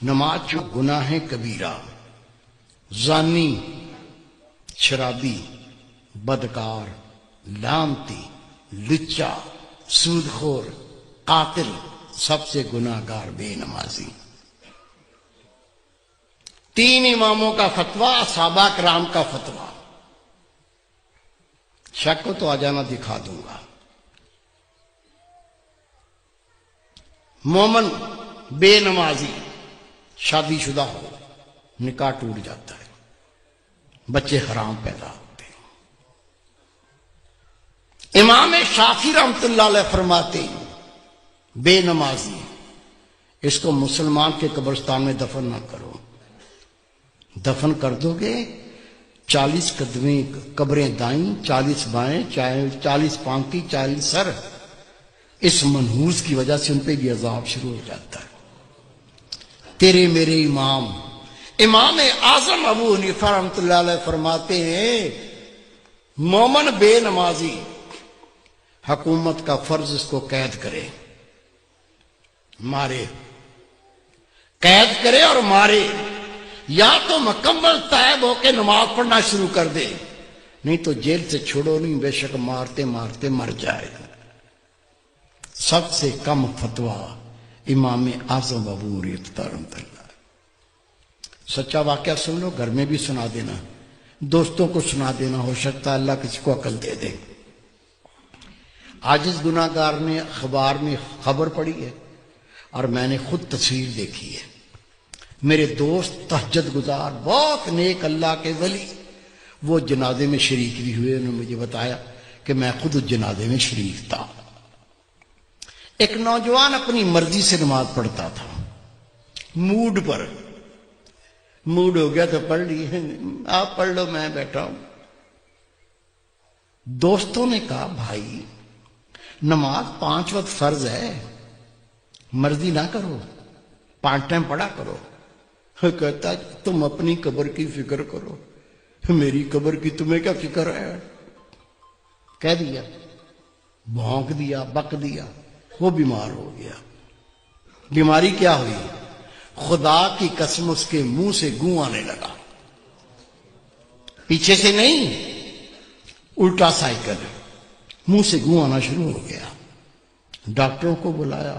نماز جو گناہ کبیرہ، زانی، شرابی، بدکار، لعنتی، لچا، سودخور، قاتل، سب سے گناہ گار بے نمازی۔ 3 اماموں کا فتویٰ، صحابہ کرام کا فتویٰ۔ شک کو تو آ جانا، دکھا دوں گا۔ مومن بے نمازی شادی شدہ ہو، نکاح ٹوٹ جاتا ہے، بچے حرام پیدا ہوتے ہیں۔ امام شافعی رحمۃ اللہ علیہ فرماتے ہیں بے نمازی اس کو مسلمان کے قبرستان میں دفن نہ کرو، دفن کر دو گے 40 قدمیں قبریں دائیں، 40 بائیں، 40 پانکی، 40 سر، اس منحوس کی وجہ سے ان پہ بھی عذاب شروع ہو جاتا ہے۔ تیرے میرے امام اعظم ابو حنیفہ رحمۃ اللہ علیہ فرماتے ہیں مومن بے نمازی حکومت کا فرض اس کو قید کرے، مارے، قید کرے اور مارے، یا تو مکمل تائب ہو کے نماز پڑھنا شروع کر دے، نہیں تو جیل سے چھوڑو نہیں، بے شک مارتے مارتے مر جائے گا۔ سب سے کم فتویٰ امام اعظم ابو حنیفہ رحمۃ اللہ۔ سچا واقعہ سن لو، گھر میں بھی سنا دینا، دوستوں کو سنا دینا، ہو سکتا ہے اللہ کسی کو عقل دے دے۔ عاجز گناہ گار نے اخبار میں خبر پڑھی ہے اور میں نے خود تصویر دیکھی ہے۔ میرے دوست تہجد گزار، بہت نیک اللہ کے ولی، وہ جنازے میں شریک بھی ہوئے، انہوں نے مجھے بتایا کہ میں خود اس جنازے میں شریک تھا۔ ایک نوجوان اپنی مرضی سے نماز پڑھتا تھا، موڈ پر، موڈ ہو گیا تو پڑھ لی، آپ پڑھ لو میں بیٹھا ہوں۔ دوستوں نے کہا بھائی نماز 5 وقت فرض ہے، مرضی نہ کرو، 5 ٹائم پڑھا کرو۔ کہتا تم اپنی قبر کی فکر کرو، میری قبر کی تمہیں کیا فکر ہے؟ کہہ دیا، بھونک دیا، بک دیا، وہ بیمار ہو گیا۔ بیماری کیا ہوئی؟ خدا کی قسم اس کے منہ سے گوں آنے لگا، پیچھے سے نہیں، الٹا سائیکل، منہ سے گوں آنا شروع ہو گیا۔ ڈاکٹروں کو بلایا،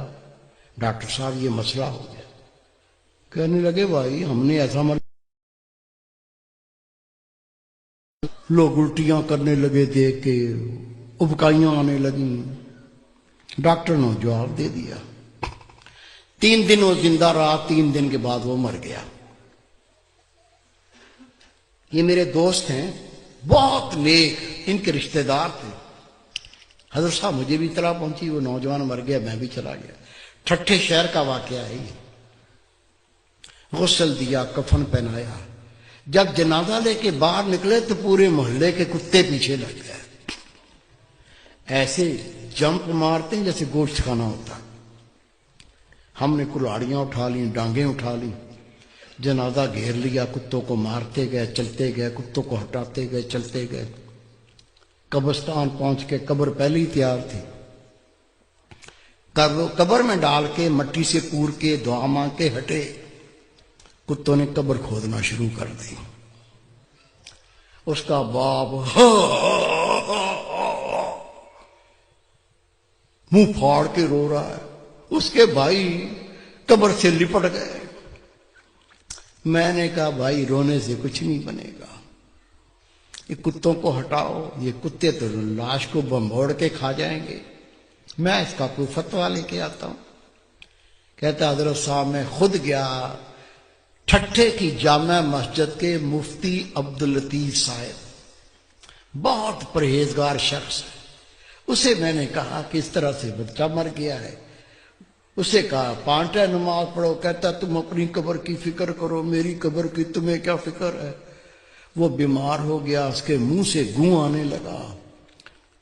ڈاکٹر صاحب یہ مسئلہ ہو گیا۔ کہنے لگے بھائی ہم نے ایسا لوگ الٹیاں کرنے لگے، دیکھ کے ابکائیاں آنے لگیں۔ ڈاکٹر نے جواب دے دیا۔ 3 دن وہ زندہ رہا، 3 دن کے بعد وہ مر گیا۔ یہ میرے دوست ہیں، بہت نیک، ان کے رشتہ دار تھے۔ حضرت صاحب مجھے بھی اطلاع پہنچی وہ نوجوان مر گیا، میں بھی چلا گیا۔ ٹھٹھے شہر کا واقعہ ہے یہ۔ غسل دیا، کفن پہنایا، جب جنازہ لے کے باہر نکلے تو پورے محلے کے کتے پیچھے لگ گئے، ایسے جمپ مارتے ہیں جیسے گوشت کھانا ہوتا۔ ہم نے کلاڑیاں اٹھا لیں، ڈانگیں اٹھا لیں، جنازہ گھیر لیا، کتوں کو مارتے گئے، چلتے گئے، کتوں کو ہٹاتے گئے، چلتے گئے۔ قبرستان پہنچ کے قبر پہلے ہی تیار تھی، قبر میں ڈال کے مٹی سے کوڑ کے دعا مانگ کے ہٹے، کتوں نے قبر کھودنا شروع کر دی۔ اس کا باپ منہ پھاڑ کے رو رہا ہے، اس کے بھائی قبر سے لپٹ گئے۔ میں نے کہا بھائی رونے سے کچھ نہیں بنے گا، یہ کتوں کو ہٹاؤ، یہ کتے تو لاش کو بمبوڑ کے کھا جائیں گے، میں اس کا کوئی فتویٰ لے کے آتا ہوں۔ کہتا حضرت صاحب میں خود گیا ٹھٹھے کی جامع مسجد کے مفتی عبداللطیف صاحب، بہت پرہیزگار شخص، اسے میں نے کہا کہ اس طرح سے بچہ مر گیا ہے، اسے کہا 5 ٹائم نماز پڑھو، کہتا تم اپنی قبر کی فکر کرو، میری قبر کی تمہیں کیا فکر ہے؟ وہ بیمار ہو گیا، اس کے منہ سے گوں آنے لگا،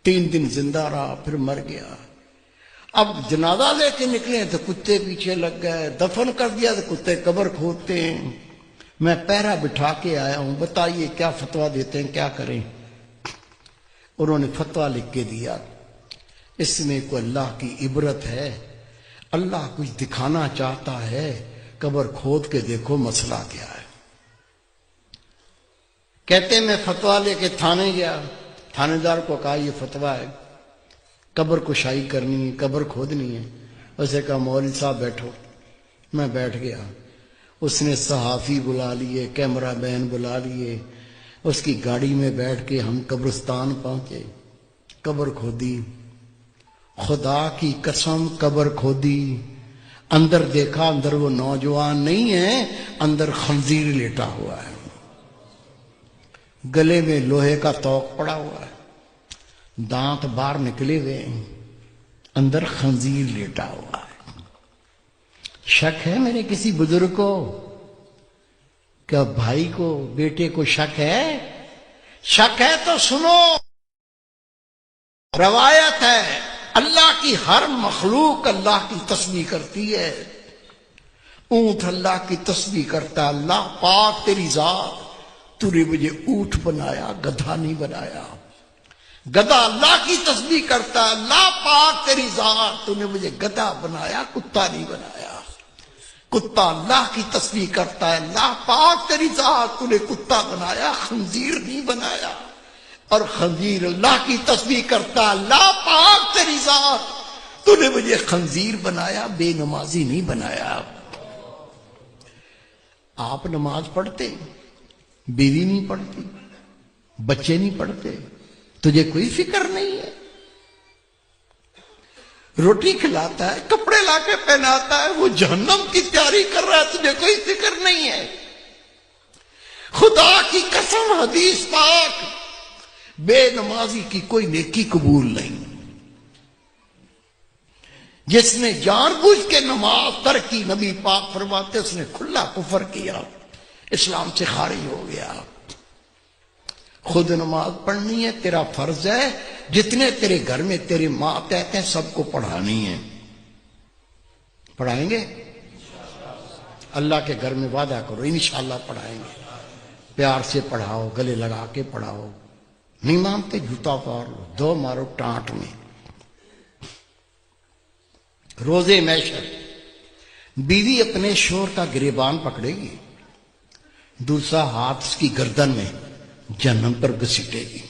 3 دن زندہ رہا، پھر مر گیا۔ اب جنازہ لے کے نکلے تو کتے پیچھے لگ گئے، دفن کر دیا تو کتے قبر کھودتے ہیں۔ میں پہرا بٹھا کے آیا ہوں، بتائیے کیا فتویٰ دیتے ہیں، کیا کریں؟ انہوں نے فتویٰ لکھ کے دیا، اس میں کوئی اللہ کی عبرت ہے، اللہ کچھ دکھانا چاہتا ہے، قبر کھود کے دیکھو مسئلہ کیا ہے۔ کہتے میں فتویٰ لے کے تھانے گیا، تھانے دار کو کہا یہ فتویٰ ہے، قبر کشائی کرنی ہے، قبر کھودنی ہے۔ اسے کہا مولوی صاحب بیٹھو۔ میں بیٹھ گیا، اس نے صحافی بلا لیے، کیمرہ مین بلا لیے، اس کی گاڑی میں بیٹھ کے ہم قبرستان پہنچے، قبر کھودی، خدا کی قسم قبر کھودی، اندر دیکھا، اندر وہ نوجوان نہیں ہے، اندر خنزیر لیٹا ہوا ہے، گلے میں لوہے کا توق پڑا ہوا ہے، دانت باہر نکلے ہوئے ہیں، اندر خنزیر لیٹا ہوا ہے۔ شک ہے میرے کسی بزرگ کو؟ کیا بھائی کو، بیٹے کو شک ہے؟ شک ہے تو سنو، روایت ہے اللہ کی ہر مخلوق اللہ کی تسبیح کرتی ہے۔ اونٹ اللہ کی تسبیح کرتا ہے، اللہ پاک تیری ذات، تو نے مجھے اونٹ بنایا، گدھا نہیں بنایا۔ گدھا اللہ کی تسبیح کرتا ہے، اللہ پاک تیری ذات، تو نے مجھے گدھا بنایا، کتا نہیں بنایا۔ کتا اللہ کی تسبیح کرتا ہے، اللہ پاک تیری ذات، تو نے کتا بنایا، خنزیر نہیں بنایا۔ اور خنزیر اللہ کی تسبیح کرتا ہے، اللہ پاک تیری ذات، تو نے مجھے خنزیر بنایا، بے نمازی نہیں بنایا۔ آپ نماز پڑھتے، بیوی نہیں پڑھتی، بچے نہیں پڑھتے، تجھے کوئی فکر نہیں ہے؟ روٹی کھلاتا ہے، کپڑے لا کے پہناتا ہے، وہ جہنم کی تیاری کر رہا ہے، تجھے کوئی فکر نہیں ہے؟ خدا کی قسم حدیث پاک، بے نمازی کی کوئی نیکی قبول نہیں۔ جس نے جان بوجھ کے نماز ترک کی، نبی پاک فرماتے اس نے کھلا کفر کیا، اسلام سے خارج ہو گیا۔ خود نماز پڑھنی ہے، تیرا فرض ہے، جتنے تیرے گھر میں تیرے ماں کہتے ہیں سب کو پڑھانی ہے۔ پڑھائیں گے؟ اللہ کے گھر میں وعدہ کرو انشاءاللہ پڑھائیں گے۔ پیار سے پڑھاؤ، گلے لگا کے پڑھاؤ، نہیں مانتے جوتا پار لو، دو مارو ٹانٹ میں۔ روزے محشر بیوی اپنے شوہر کا گریبان پکڑے گی، دوسرا ہاتھ اس کی گردن میں جہنم پر گھسیٹے گی۔